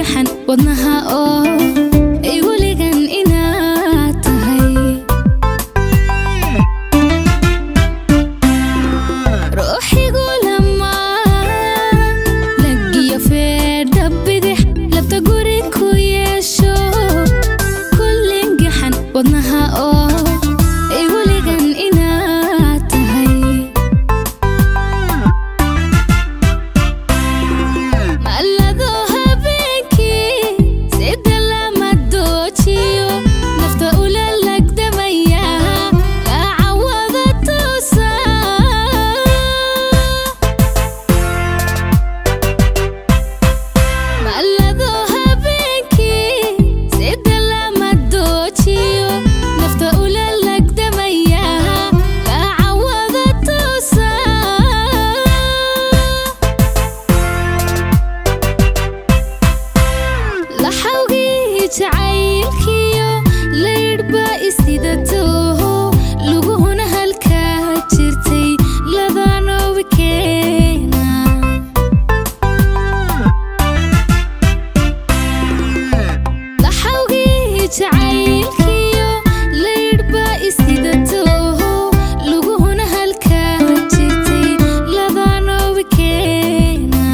gaxan wadnaha oo ay weligan inaad tahay ruuxigu lama lagiyo feedha bidix labta guri ku yeesho kullin gaxan wadnaha oo ay weligan inaad tahay malado habeenkii sida lama doojiyo nafta ula lagdamaya laacawada toosa malado habeenkii sida lama doojiyo nafta ula lagdamaya laacawada toosa laxawgii jacaylkiyo laydhba isidatooho luguhuna halkaa jirtay ladanoobi keena laxawgii jacaylkiyo laydhba isidatooho luguhuna halkaa jirtay ladanoobi keena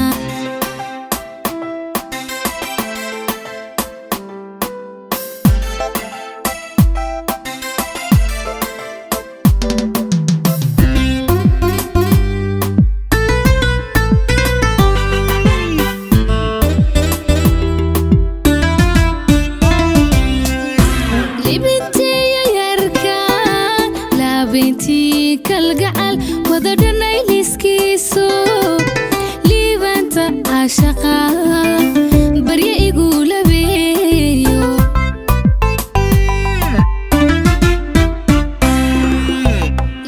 libintiya yarka laabintii kalgacal wada dhanay liskiiso liibanta caashaqa barya igu labeeyo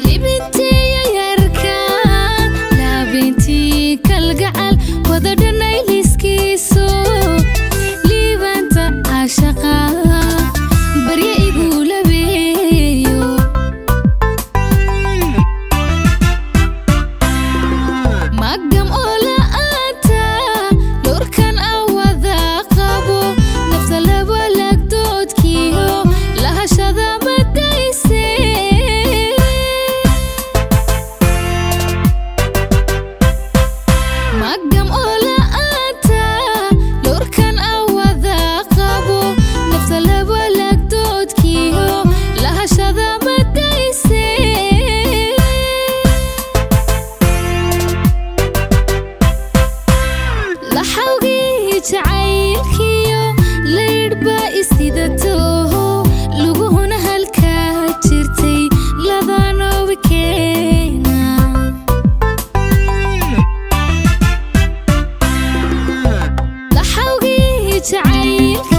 libintiya yarka laabintii kalgacal wada dhanay liskiiso liibanta caashaqa barya igu labeeyo magam oo la'aanta dhowrkan awada qabo nafta laba lagdoodkiyo lahashada madayse magam oo la'aanta dhowrkan awada qabo nafta laba lagdoodkiyo lahashada madayse laxawgii jacaylkiyo laydhba isidatooho luguhuna halkaa jirtay ladanoobi keena laxawgii jacaylkiyo